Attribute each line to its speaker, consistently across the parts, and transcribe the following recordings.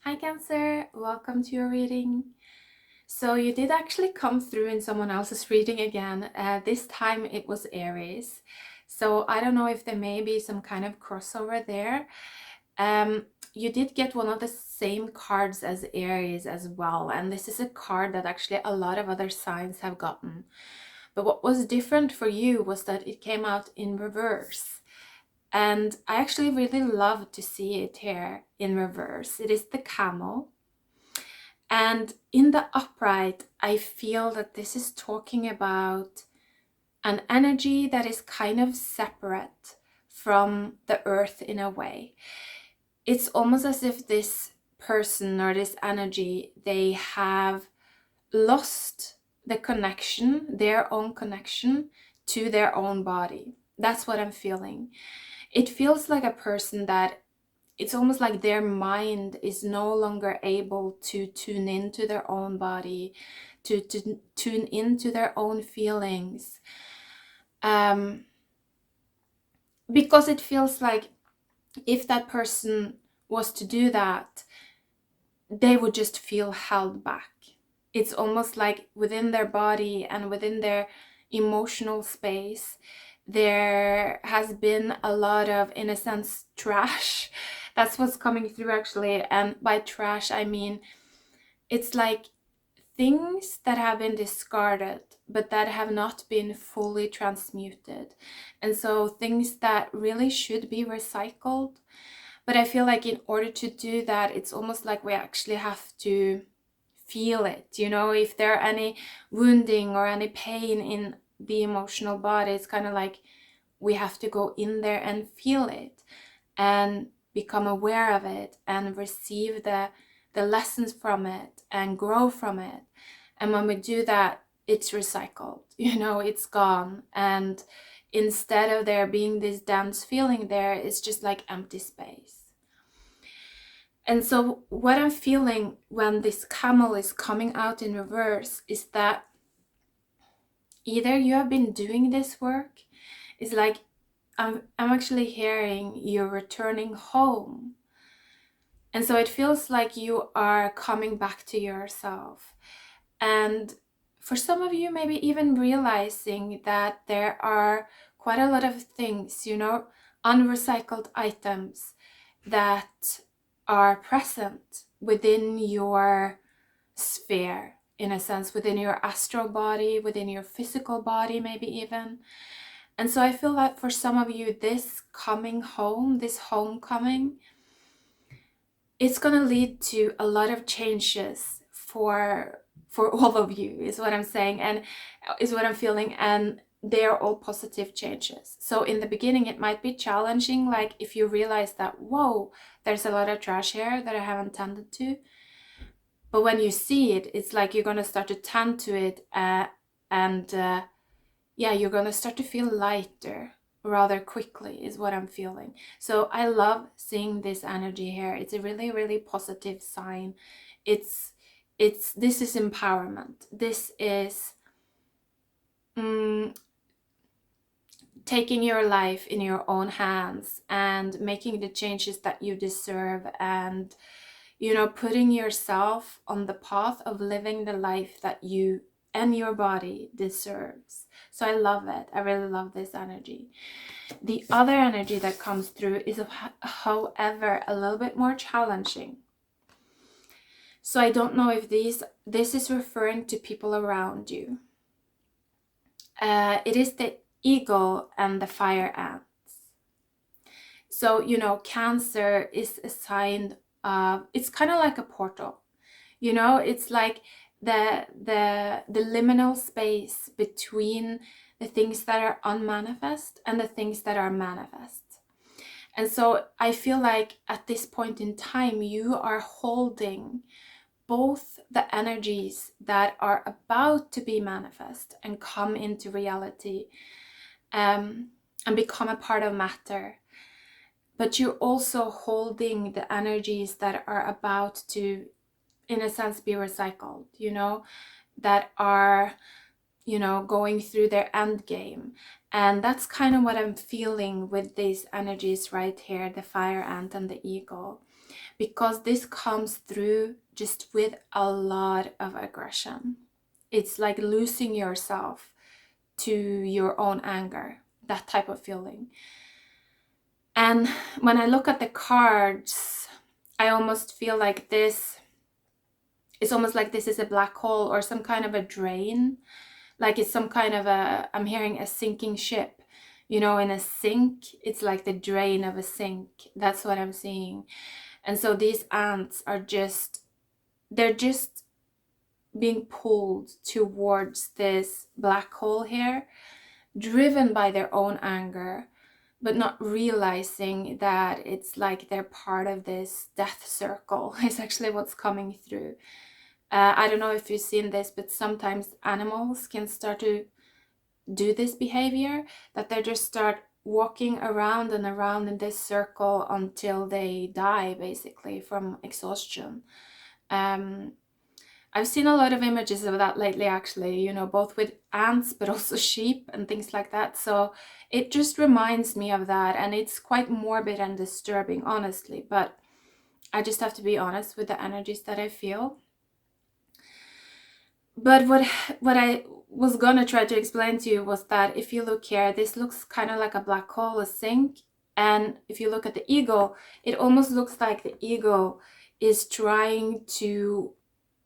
Speaker 1: Hi Cancer, welcome to your reading. So you did actually come through in someone else's reading again. This time it was Aries. So I don't know if there may be some kind of crossover there. You did get one of the same cards as Aries as well. And this is a card that actually a lot of other signs have gotten. But what was different for you was that it came out in reverse. And I actually really love to see it here in reverse. It is the camel. And in the upright, I feel that this is talking about an energy that is kind of separate from the earth in a way. It's almost as if this person or this energy, they have lost the connection, their own connection to their own body. That's what I'm feeling. It feels like a person that it's almost like their mind is no longer able to tune into their own body, to tune into their own feelings. Because it feels like if that person was to do that, they would just feel held back. It's almost like within their body and within their emotional space, there has been a lot of, in a sense, trash. That's what's coming through actually. And by trash, I mean, it's like things that have been discarded, but that have not been fully transmuted. And so things that really should be recycled. But I feel like in order to do that, it's almost like we actually have to feel it. You know, if there are any wounding or any pain in the emotional body, it's kind of like we have to go in there and feel it and become aware of it and receive the lessons from it and grow from it. And when we do that, it's recycled, you know, it's gone. And instead of there being this dense feeling there, it's just like empty space. And so what I'm feeling when this camel is coming out in reverse is that either you have been doing this work, it's like I'm actually hearing you're returning home. And so it feels like you are coming back to yourself. And for some of you, maybe even realizing that there are quite a lot of things, you know, unrecycled items that are present within your sphere, in a sense, within your astral body, within your physical body, maybe even. And so I feel that for some of you, this coming home, this homecoming, it's going to lead to a lot of changes for all of you, is what I'm saying, and is what I'm feeling. And they're all positive changes. So in the beginning, it might be challenging, like if you realize that, whoa, there's a lot of trash here that I haven't tended to. But when you see it, it's like you're going to start to tend to it, and you're going to start to feel lighter rather quickly, is what I'm feeling. So I love seeing this energy here. It's a really, really positive sign. This is empowerment. This is taking your life in your own hands and making the changes that you deserve, and, you know, putting yourself on the path of living the life that you and your body deserves. So I love it. I really love this energy. The other energy that comes through is, however, a little bit more challenging. So I don't know if this is referring to people around you. It is the eagle and the fire ants. So, you know, Cancer is a sign of, it's kind of like a portal. You know, it's like the liminal space between the things that are unmanifest and the things that are manifest. And so I feel like at this point in time, you are holding both the energies that are about to be manifest and come into reality, and become a part of matter. But you're also holding the energies that are about to, in a sense, be recycled, you know, that are, you know, going through their end game. And that's kind of what I'm feeling with these energies right here, the fire ant and the eagle. because this comes through just with a lot of aggression. It's like losing yourself to your own anger, that type of feeling. And when I look at the cards, I almost feel like it's almost like this is a black hole or some kind of a drain. Like it's some kind of I'm hearing a sinking ship, in a sink. It's like the drain of a sink. That's what I'm seeing. And so these ants they're just being pulled towards this black hole here, driven by their own anger, but not realizing that it's like they're part of this death circle is actually what's coming through. I don't know if you've seen this, but sometimes animals can start to do this behavior, that they just start walking around and around in this circle until they die, basically, from exhaustion. I've seen a lot of images of that lately, actually, both with ants, but also sheep and things like that. So it just reminds me of that. And it's quite morbid and disturbing, honestly. But I just have to be honest with the energies that I feel. But what I was gonna try to explain to you was that if you look here, this looks kind of like a black hole, a sink. And if you look at the eagle, it almost looks like the eagle is trying to,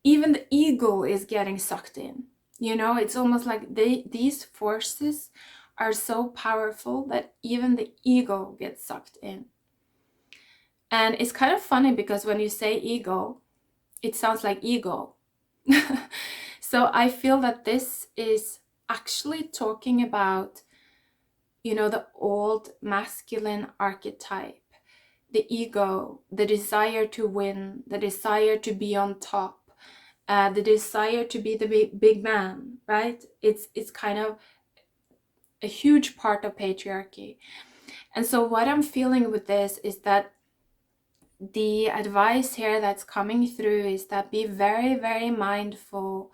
Speaker 1: even the eagle is getting sucked in. It's almost like these forces are so powerful that even the eagle gets sucked in. And it's kind of funny because when you say eagle, it sounds like ego. So I feel that this is actually talking about, the old masculine archetype, the ego, the desire to win, the desire to be on top, the desire to be the big man, right? It's kind of a huge part of patriarchy. And so what I'm feeling with this is that the advice here that's coming through is that be very, very mindful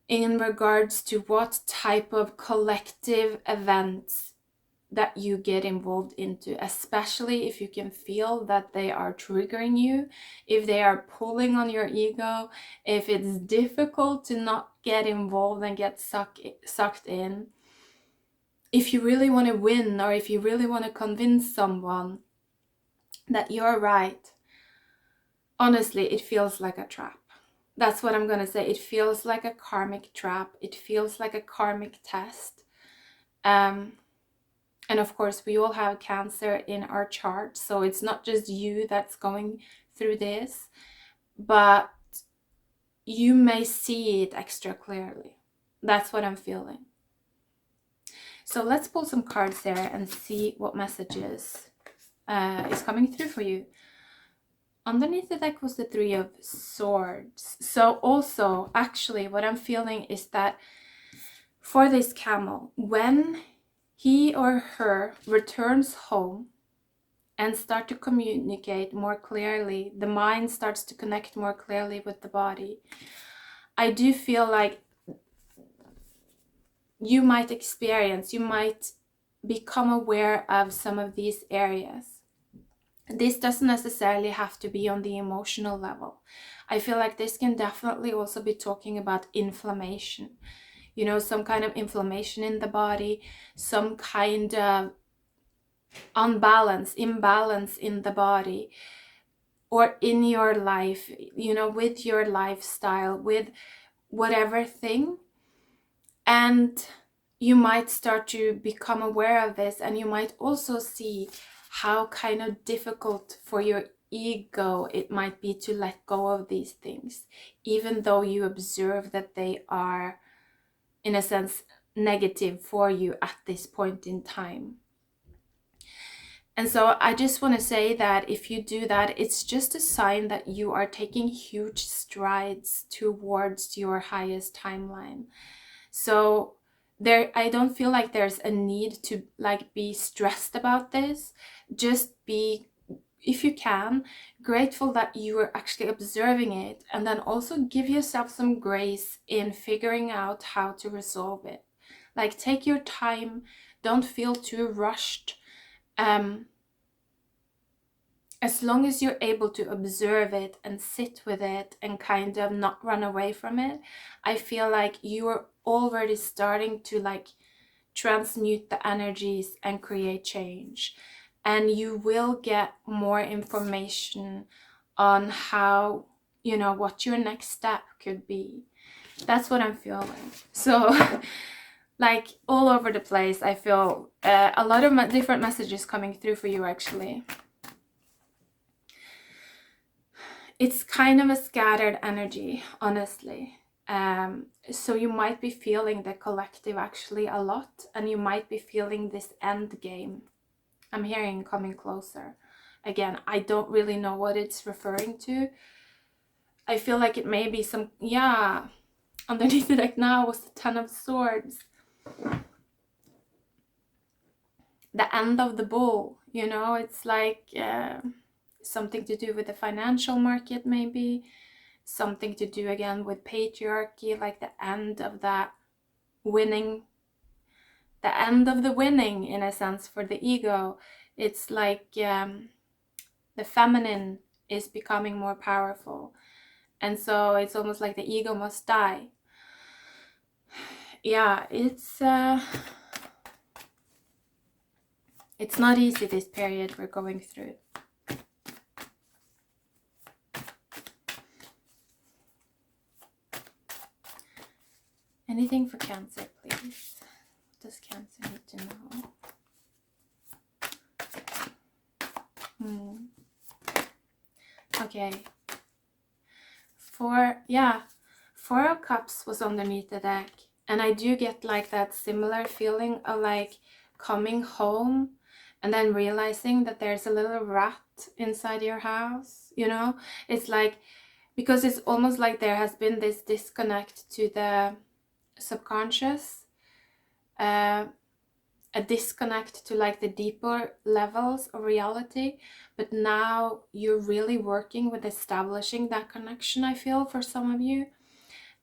Speaker 1: in regards to what type of collective events that you get involved into, especially if you can feel that they are triggering you, if they are pulling on your ego, if it's difficult to not get involved and get sucked in. If you really want to win, or if you really want to convince someone that you're right, honestly, it feels like a trap. That's what I'm going to say. It feels like a karmic trap. It feels like a karmic test. And of course, we all have Cancer in our chart. So it's not just you that's going through this, but you may see it extra clearly. That's what I'm feeling. So let's pull some cards there and see what messages is coming through for you. Underneath the deck was the Three of Swords. So also, actually, what I'm feeling is that for this camel, when he or her returns home and start to communicate more clearly, the mind starts to connect more clearly with the body, I do feel like you might become aware of some of these areas. This doesn't necessarily have to be on the emotional level. I feel like this can definitely also be talking about inflammation. Some kind of inflammation in the body, some kind of imbalance in the body, or in your life, with your lifestyle, with whatever thing. And you might start to become aware of this, and you might also see how kind of difficult for your ego it might be to let go of these things, even though you observe that they are, in a sense, negative for you at this point in time. And so I just want to say that if you do that, it's just a sign that you are taking huge strides towards your highest timeline. So I don't feel like there's a need to be stressed about this. Just be, if you can, grateful that you are actually observing it, and then also give yourself some grace in figuring out how to resolve it. Take your time, don't feel too rushed. as long as you're able to observe it and sit with it and kind of not run away from it, I feel like you're already starting to like transmute the energies and create change. And you will get more information on how, you know, what your next step could be. That's what I'm feeling. So like all over the place, I feel a lot of different messages coming through for you actually. It's kind of a scattered energy, honestly. So you might be feeling the collective actually a lot, and you might be feeling this end game. I'm hearing coming closer. Again, I don't really know what it's referring to. I feel like it may be some, yeah, underneath the deck now was the Ten of Swords. The end of the bull, you know, it's like something to do with the financial market, maybe something to do again with patriarchy, like the end of that winning, the end of the winning in a sense for the ego. It's like the feminine is becoming more powerful, and so it's almost like the ego must die. Yeah, it's not easy, this period we're going through. Anything for Cancer, please? What does Cancer need to know? Okay. Four of Cups was underneath the deck. And I do get like that similar feeling of like coming home and then realizing that there's a little rat inside your house, you know? It's like, because it's almost like there has been this disconnect to the subconscious, a disconnect to like the deeper levels of reality, but now you're really working with establishing that connection, I feel, for some of you.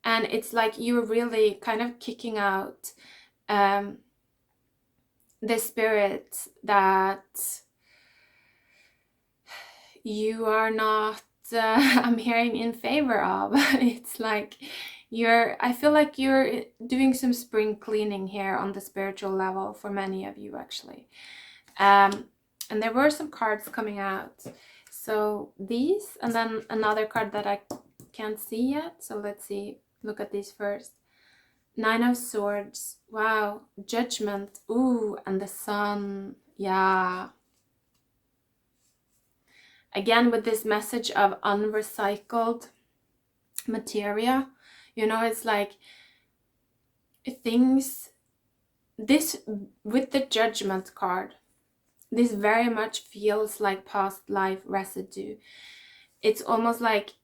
Speaker 1: And it's like you're really kind of kicking out the spirit that you are not I'm hearing in favor of. It's like I feel like you're doing some spring cleaning here on the spiritual level for many of you actually. And there were some cards coming out. So these, and then another card that I can't see yet. So let's see, look at these first. Nine of Swords. Wow. Judgment. Ooh, and the Sun. Yeah. Again, with this message of unrecycled materia, you know, it's like things, this, with the Judgment card, this very much feels like past life residue. It's almost like,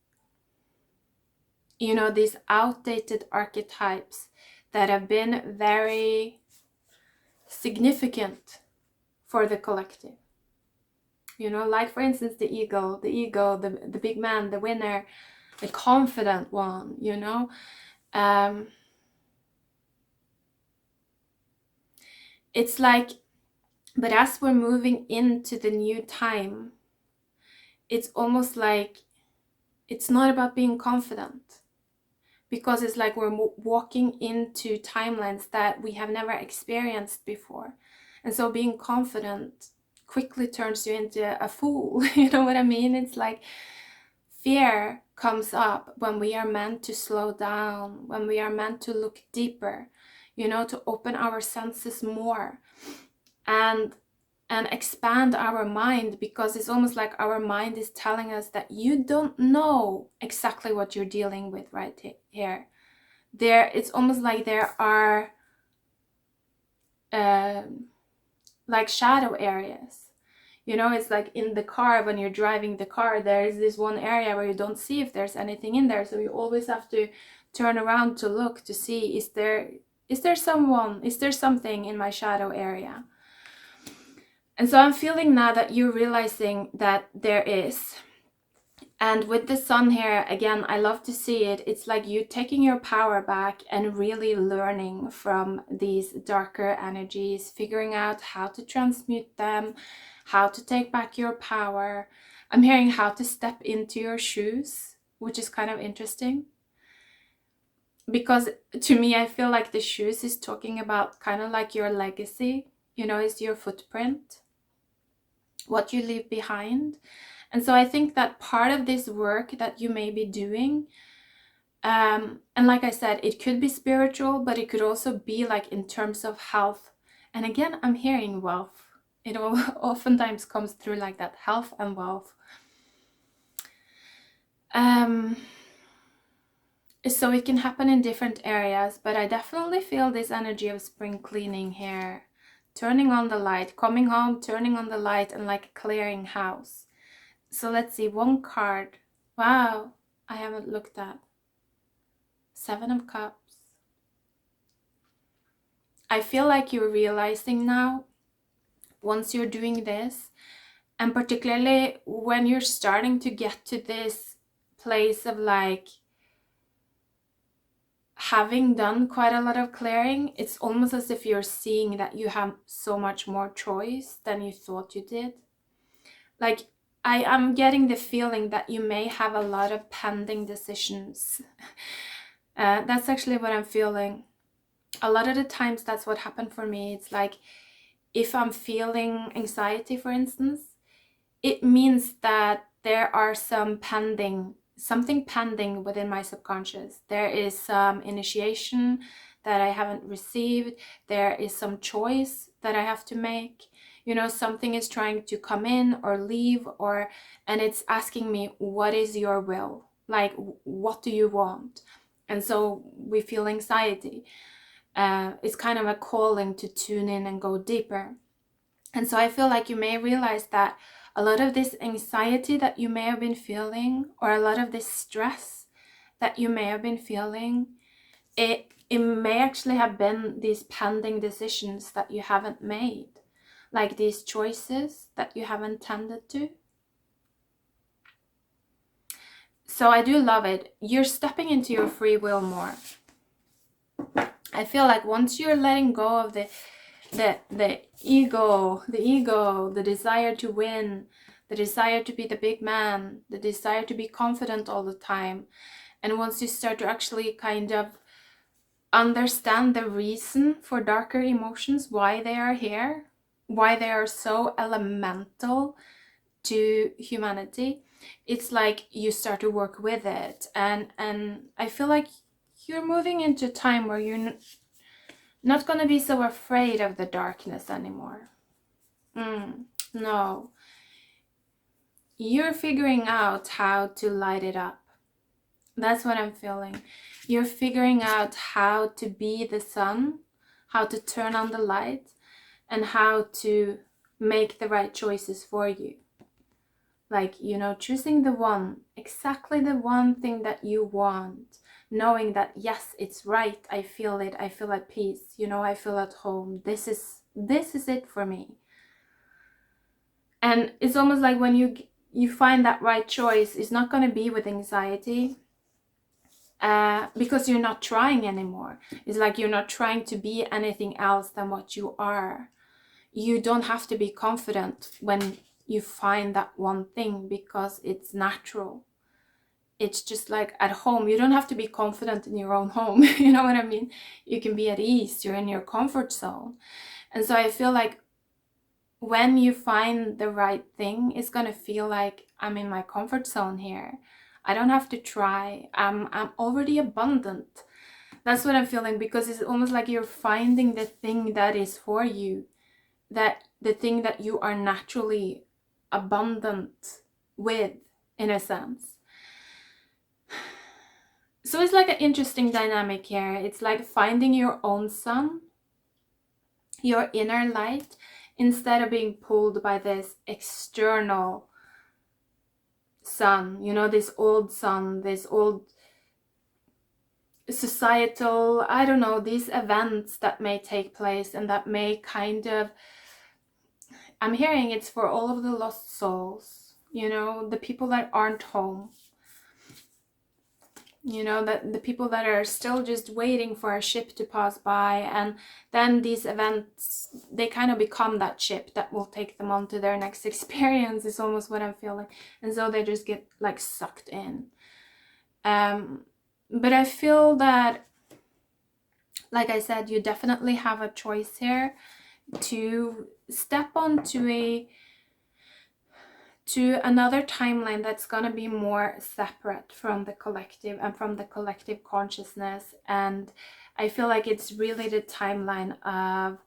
Speaker 1: you know, these outdated archetypes that have been very significant for the collective. You know, like for instance, the ego, the big man, the winner, the confident one, you know. It's like, but as we're moving into the new time, it's almost like it's not about being confident, because it's like we're walking into timelines that we have never experienced before. And so being confident quickly turns you into a fool. You know what I mean? It's like fear comes up when we are meant to slow down, when we are meant to look deeper, you know, to open our senses more and expand our mind, because it's almost like our mind is telling us that you don't know exactly what you're dealing with right here. It's almost like there are like shadow areas. You know, it's like in the car, when you're driving the car, there's this one area where you don't see if there's anything in there. So you always have to turn around to look to see, is there something in my shadow area? And so I'm feeling now that you're realizing that there is. And with the Sun here, again, I love to see it. It's like you taking your power back and really learning from these darker energies, figuring out how to transmute them, how to take back your power, I'm hearing how to step into your shoes, which is kind of interesting. Because to me, I feel like the shoes is talking about kind of like your legacy, you know, is your footprint, what you leave behind. And so I think that part of this work that you may be doing, and like I said, it could be spiritual, but it could also be like in terms of health. And again, I'm hearing wealth. It oftentimes comes through like that, health and wealth. So it can happen in different areas, but I definitely feel this energy of spring cleaning here. Turning on the light, coming home, turning on the light, and like clearing house. So let's see, one card. Wow, I haven't looked at. 7 of Cups. I feel like you're realizing now, once you're doing this, and particularly when you're starting to get to this place of like having done quite a lot of clearing, it's almost as if you're seeing that you have so much more choice than you thought you did. Like, I am getting the feeling that you may have a lot of pending decisions. That's actually what I'm feeling. A lot of the times that's what happened for me. It's like, if I'm feeling anxiety, for instance, it means that there are something pending within my subconscious. There is some initiation that I haven't received. There is some choice that I have to make. You know, something is trying to come in or leave, and it's asking me, what is your will? Like, what do you want? And so we feel anxiety. It's kind of a calling to tune in and go deeper. And so I feel like you may realize that a lot of this anxiety that you may have been feeling, or a lot of this stress that you may have been feeling, it may actually have been these pending decisions that you haven't made, like these choices that you haven't tended to. So I do love it. You're stepping into your free will more. I feel like once you're letting go of the ego, the desire to win, the desire to be the big man, the desire to be confident all the time, and once you start to actually kind of understand the reason for darker emotions, why they are here, why they are so elemental to humanity, it's like you start to work with it. And I feel like you're moving into a time where you're not going to be so afraid of the darkness anymore. No. You're figuring out how to light it up. That's what I'm feeling. You're figuring out how to be the sun, how to turn on the light, and how to make the right choices for you. Like, you know, choosing exactly the one thing that you want, knowing that, yes, it's right, I feel it, I feel at peace, you know, I feel at home, this is it for me. And it's almost like when you find that right choice, it's not going to be with anxiety, because you're not trying anymore. It's like you're not trying to be anything else than what you are. You don't have to be confident when you find that one thing, because it's natural. It's just like at home, you don't have to be confident in your own home. You know what I mean? You can be at ease, you're in your comfort zone. And so I feel like when you find the right thing, it's gonna feel like I'm in my comfort zone here. I don't have to try. I'm already abundant. That's what I'm feeling, because it's almost like you're finding the thing that is for you, that the thing that you are naturally abundant with, in a sense. So it's like an interesting dynamic here. It's like finding your own sun, your inner light, instead of being pulled by this external sun, you know, this old sun, this old societal, I don't know, these events that may take place and that may kind of, I'm hearing it's for all of the lost souls, you know, the people that aren't home. You know, that the people that are still just waiting for a ship to pass by, and then these events, they kind of become that ship that will take them on to their next experience, is almost what I'm feeling. And so they just get like sucked in. But I feel that, like I said, you definitely have a choice here to step onto another timeline that's going to be more separate from the collective and from the collective consciousness. And I feel like it's really the timeline of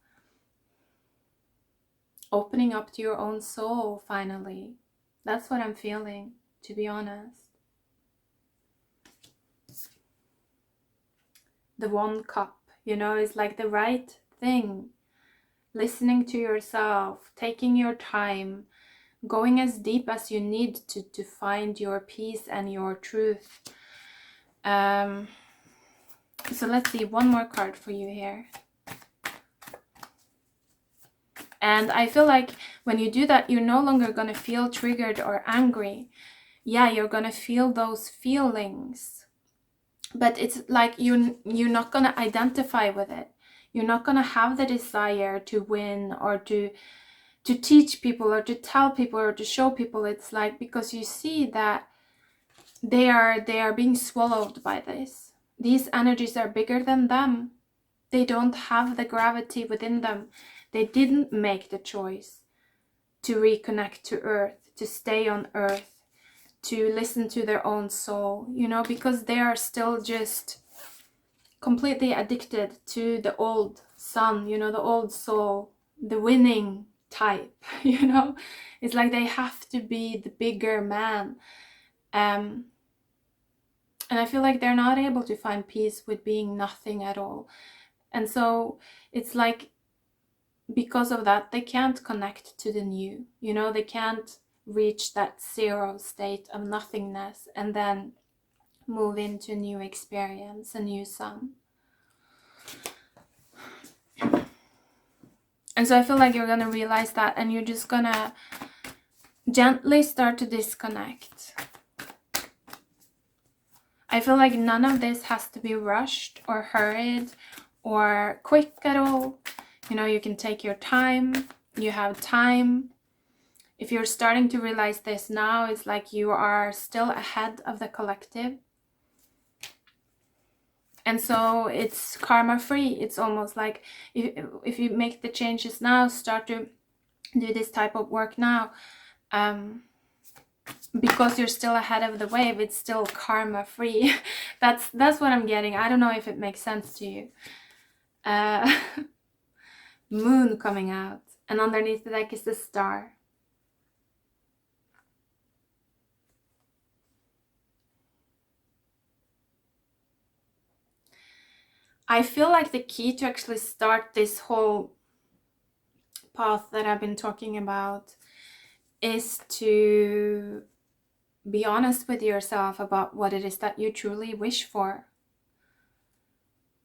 Speaker 1: opening up to your own soul finally. That's what I'm feeling, to be honest. The one cup, you know, is like the right thing. Listening to yourself, taking your time, going as deep as you need to find your peace and your truth. So let's see, one more card for you here. And I feel like when you do that, you're no longer going to feel triggered or angry. Yeah, you're going to feel those feelings, but it's like you're not going to identify with it. You're not going to have the desire to win or to teach people or to tell people or to show people. It's like, because you see that they are being swallowed by this. These energies are bigger than them. They don't have the gravity within them. They didn't make the choice to reconnect to earth, to stay on earth, to listen to their own soul, you know, because they are still just completely addicted to the old sun, you know, the old soul, the winning type, you know. It's like they have to be the bigger man. And I feel like they're not able to find peace with being nothing at all. And so it's like, because of that, they can't connect to the new, you know, they can't reach that zero state of nothingness and then move into a new experience, a new sun. And so I feel like you're gonna realize that, and you're just gonna gently start to disconnect. I feel like none of this has to be rushed or hurried or quick at all. You know, you can take your time. You have time. If you're starting to realize this now, it's like you are still ahead of the collective. And so it's karma free. It's almost like if you make the changes now, start to do this type of work now, because you're still ahead of the wave, it's still karma free. That's what I'm getting. I don't know if it makes sense to you. Moon coming out, and underneath the deck is the star. I feel like the key to actually start this whole path that I've been talking about is to be honest with yourself about what it is that you truly wish for.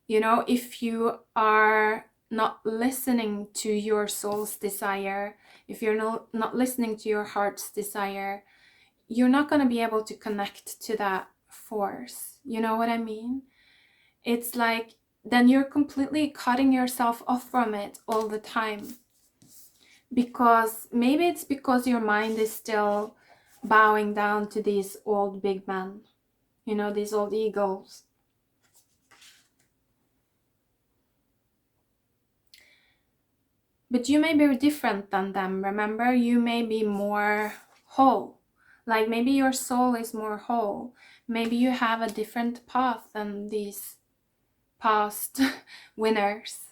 Speaker 1: You know, if you are not listening to your soul's desire, if you're not listening to your heart's desire, you're not going to be able to connect to that force. You know what I mean? It's like, then you're completely cutting yourself off from it all the time. Because maybe it's because your mind is still bowing down to these old big men, you know, these old egos. But you may be different than them, remember? You may be more whole. Like maybe your soul is more whole. Maybe you have a different path than these past winners.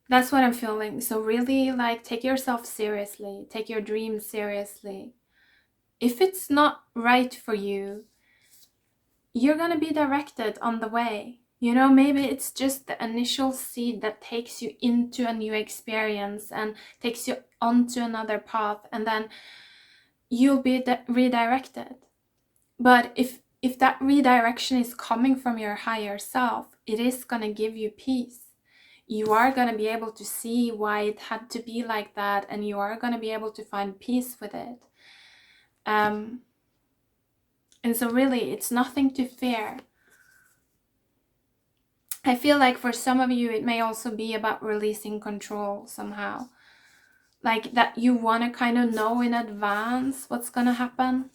Speaker 1: That's what I'm feeling. So really, like, take yourself seriously. Take your dreams seriously. If it's not right for you, you're gonna be directed on the way. You know, maybe it's just the initial seed that takes you into a new experience and takes you onto another path, and then you'll be redirected. But if that redirection is coming from your higher self, it is gonna give you peace. You are going to be able to see why it had to be like that, and you are going to be able to find peace with it. And And so really, it's nothing to fear. I feel like for some of you, it may also be about releasing control somehow. Like that you want to kind of know in advance what's going to happen.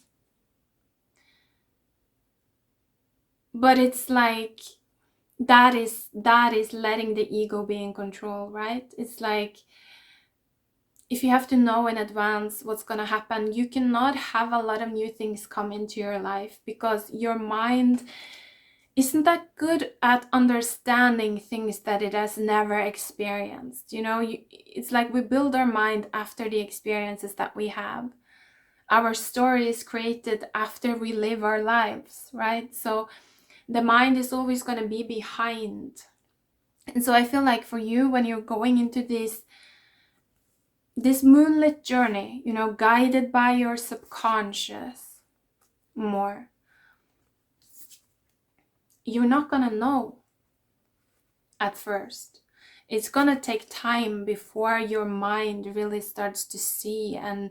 Speaker 1: But it's like that is letting the ego be in control, right? It's like if you have to know in advance what's going to happen, you cannot have a lot of new things come into your life because your mind isn't that good at understanding things that it has never experienced. You know, it's like we build our mind after the experiences that we have. Our story is created after we live our lives, right? So the mind is always going to be behind. And so I feel like for you, when you're going into this moonlit journey, you know, guided by your subconscious more, you're not going to know at first. It's going to take time before your mind really starts to see and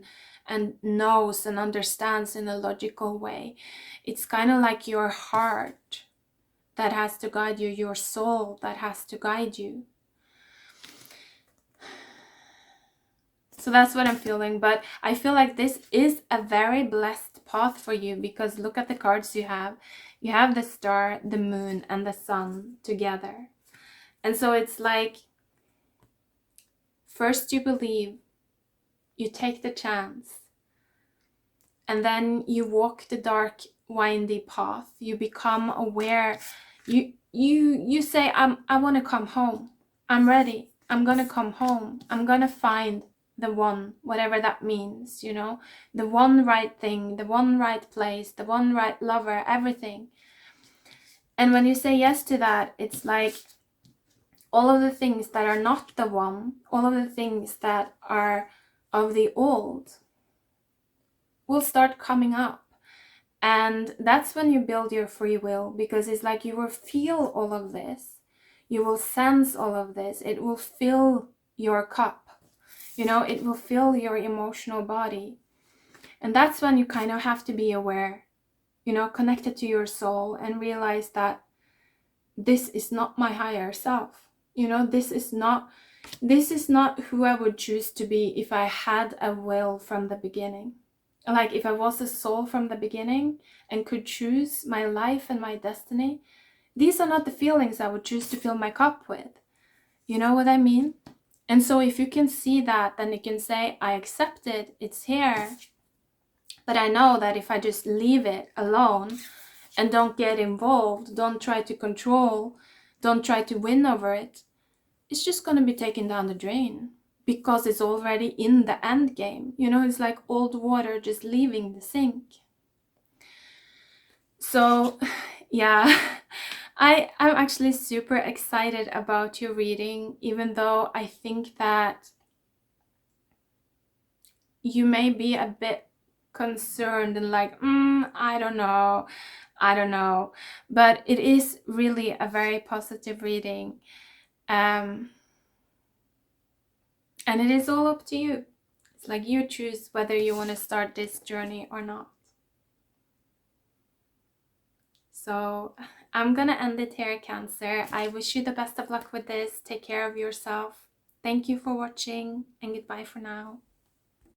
Speaker 1: knows and understands in a logical way. It's kind of like your heart that has to guide you, your soul that has to guide you. So that's what I'm feeling. But I feel like this is a very blessed path for you because look at the cards you have. You have the star, the moon, and the sun together. And so it's like, first you believe, you take the chance, and then you walk the dark, windy path. You become aware. You say, I want to come home. I'm ready. I'm going to come home. I'm going to find the one, whatever that means, you know, the one right thing, the one right place, the one right lover, everything. And when you say yes to that, it's like all of the things that are not the one, all of the things that are of the old will start coming up. And that's when you build your free will, because it's like you will feel all of this. You will sense all of this. It will fill your cup. You know, it will fill your emotional body. And that's when you kind of have to be aware, you know, connected to your soul and realize that this is not my higher self. You know, this is not who I would choose to be if I had a will from the beginning. Like if I was a soul from the beginning and could choose my life and my destiny, these are not the feelings I would choose to fill my cup with. You know what I mean? And so if you can see that, then you can say, I accept it, it's here. But I know that if I just leave it alone and don't get involved, don't try to control, don't try to win over it, it's just going to be taken down the drain because it's already in the end game. You know, it's like old water just leaving the sink. So yeah, I'm actually super excited about your reading, even though I think that you may be a bit concerned and like, I don't know. But it is really a very positive reading. And it is all up to you. It's like you choose whether you want to start this journey or not. So I'm gonna end it here, Cancer. I wish you the best of luck with this. Take care of yourself. Thank you for watching, and goodbye for now.